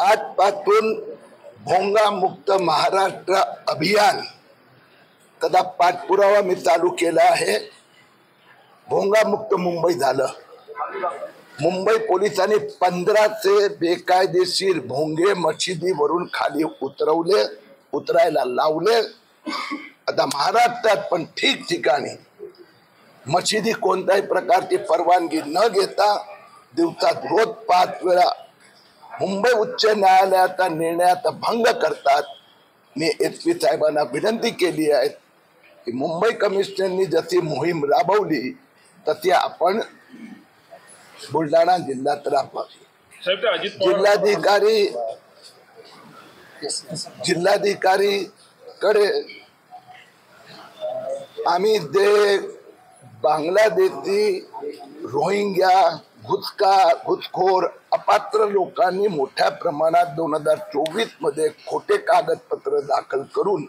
आजपासून भोंगा मुक्त महाराष्ट्र अभियान त्याचा पाठपुरावा मी चालू केला आहे। भोंगा मुक्त मुंबई झालं। मुंबई पोलिसांनी 15 बेकायदेशीर भोंगे मशिदीवरून खाली उतरायला लावले। आता महाराष्ट्रात पण ठिकठिकाणी मशिदी कोणत्याही प्रकारची परवानगी न घेता दिवसात रोज 5 वेळा मुंबई उच्च न्यायालयाचा निर्णयाचा भंग करतात। मी SP साहेबांना विनंती केली आहे की मुंबई कमिशनरनी जशी मोहीम राबवली तशी आपण बुलढाणा जिल्ह्यात राबवावी। जिल्हाधिकारी कडे आम्ही जे बांगलादेशी रोहिंग्या घुसखोर अपात्र लोकांनी मोठ्या प्रमाणात 2024 मध्ये खोटे कागदपत्र दाखल करून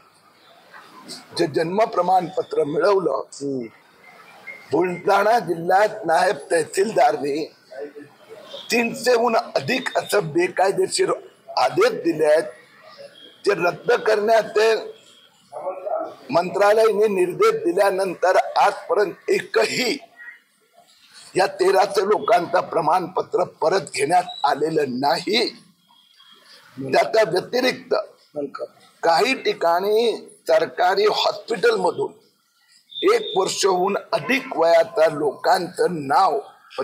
जे जन्म प्रमाणपत्र मिळवलं, बुलढाणा जिल्ह्यात नायब तहसीलदारनी 300हून अधिक असं बेकायदेशीर आदेश दिले आहेत। ते रद्द करण्याचे मंत्रालयाने निर्देश दिल्यानंतर आजपर्यंत एकही या 1300 लोकांचा प्रमाणपत्र परत घेण्यात आलेलं नाही। त्याच्या व्यतिरिक्त काही ठिकाणी सरकारी हॉस्पिटल मधून 1 वर्षहून अधिक वयाच्या लोकांचं नाव,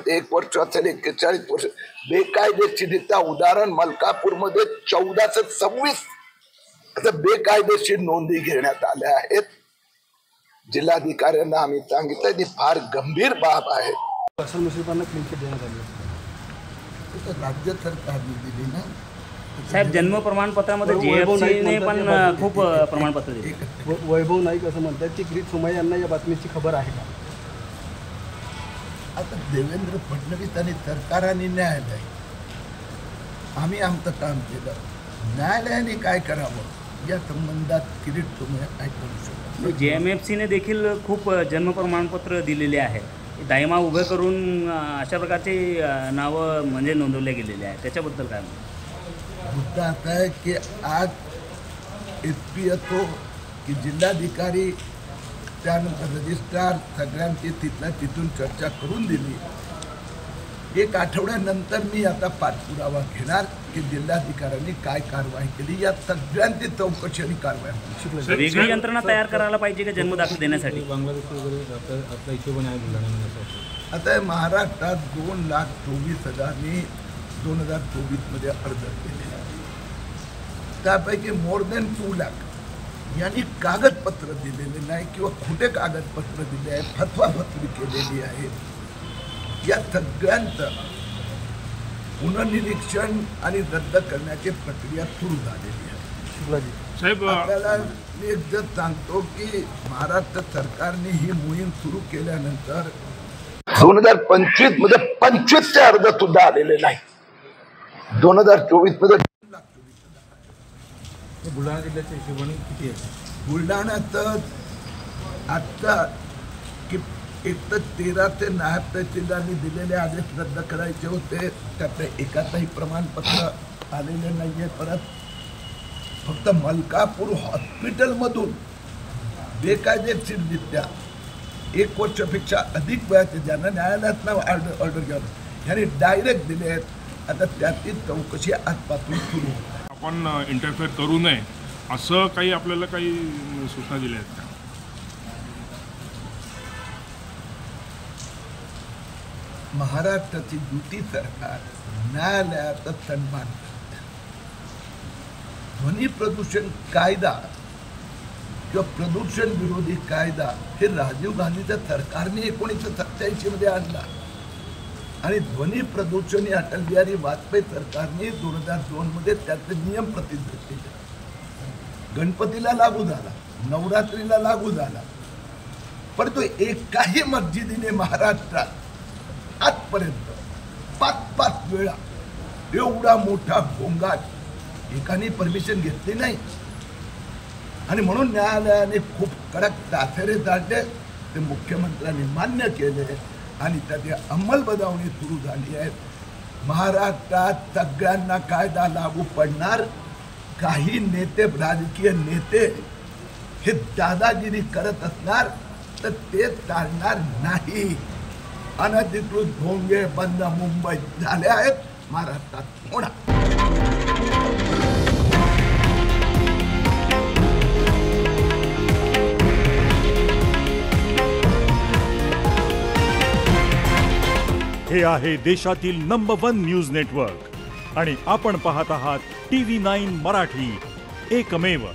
1 वर्ष असेल 41 वर्ष, बेकायदेशीरित्या, उदाहरण मलकापूर मध्ये 1426 असं बेकायदेशीर नोंदी घेण्यात आल्या आहेत। जिल्हाधिकाऱ्यांना आम्ही सांगितलं की फार गंभीर बाब आहे। राज्य सरकारने दिली ना साहेब, जन्म प्रमाणपत्रामध्ये JFCने पण खूप प्रमाणपत्र दिले। वैभव नाईक असं म्हणतात की किरीट सोमय्या यांना या बातमीची खबर आहे का? आता देवेंद्र फडणवीस आणि सरकारने न्यायालय, आम्ही आमचं काम केलं, न्यायालयाने काय करावं या संबंधात किरीट सोमय्या काय करू शकतो? JMFCने देखील खूप जन्म प्रमाणपत्र दिलेले आहे। दायमा उभे करून अशा प्रकारचे नावं म्हणजे नोंदवले गेलेले आहे, त्याच्याबद्दल काय मुद्दा असा आहे की आज SP असो की जिल्हाधिकारी, त्यानंतर रजिस्ट्रार, सगळ्यांची तिथून चर्चा करून दिली। 1 आठवड्यानंतर मी आता पाठपुरावा घेणार की जिल्हाधिकाऱ्यांनी काय कारवाई केली, या सगळ्यांची चौकशी आणि कारवाई। वेगळी यंत्रणा तयार करायला पाहिजे का जन्म दाखला देण्यासाठी? आता महाराष्ट्रात 2,24,000नी 2024 मध्ये अर्ज केले, त्यापैकी मोर दॅन 2 लाख यांनी कागदपत्र दिलेले नाही किंवा खोटे कागदपत्र दिले आहे, फतवाफतवी केलेली आहे। या सगळ्यांचं पुनर्निरीक्षण आणि रद्द करण्याची प्रक्रिया सुरू झालेली आहे। साहेब, आपल्याला मी एकच सांगतो की महाराष्ट्र सरकारने ही मोहीम सुरू केल्यानंतर 2025 मध्ये 25 अर्ज सुद्धा आलेले नाही। 2024 मध्ये बुलढाणा जिल्ह्याच्या हिशोबाने किती आहे? बुलढाण्यात आता की एक तर 13 नायब तहसीलदारांनी दिलेले आदेश रद्द करायचे होते, त्यातले एकाचंही प्रमाणपत्र आलेले नाहीये। परत फक्त मलकापूर हॉस्पिटलमधून बेकायदेशीररित्या 1 वर्षापेक्षा अधिक वयाचे ज्यांना न्यायालयात ऑर्डर घ्यावं यांनी डायरेक्ट दिले आहेत। आता त्याची चौकशी आजपासून सुरू होत आहे। आपण इंटरफेअर करू नये असं काही आपल्याला काही सूचना दिल्या आहेत का? महाराष्ट्राची युती सरकार न्यायालयाचा सन्मान करते। ध्वनी प्रदूषण कायदा किंवा प्रदूषण विरोधी कायदा हे राजीव गांधीच्या सरकारने 1987 मध्ये आणला आणि ध्वनी प्रदूषण हे अटल बिहारी वाजपेयी सरकारने 2002 मध्ये त्याचे नियम प्रसिद्ध केले। गणपतीला लागू झाला, नवरात्रीला लागू झाला, परंतु एकाही मस्जिदीने महाराष्ट्रात आजपर्यंत 5 वेळा एवढा मोठा गोंगाट एकाने परमिशन घेतली नाही। आणि म्हणून न्यायालयाने खूप कडक तासेरे काढले, ते मुख्यमंत्र्यांनी मान्य केले आणि त्याची अंमलबजावणी सुरू झाली आहे। महाराष्ट्रात सगळ्यांना कायदा लागू पडणार. काही नेते, राजकीय नेते हे दादागिरी करत असणार तर ते चालणार नाही. अनधिकृत भोंगे बंद मुंबईत झाले आहेत, महाराष्ट्रात होणार. हे आहे देशातील नंबर 1 न्यूज नेटवर्क आणि आपण पाहत आहात TV9 मराठी, एकमेव.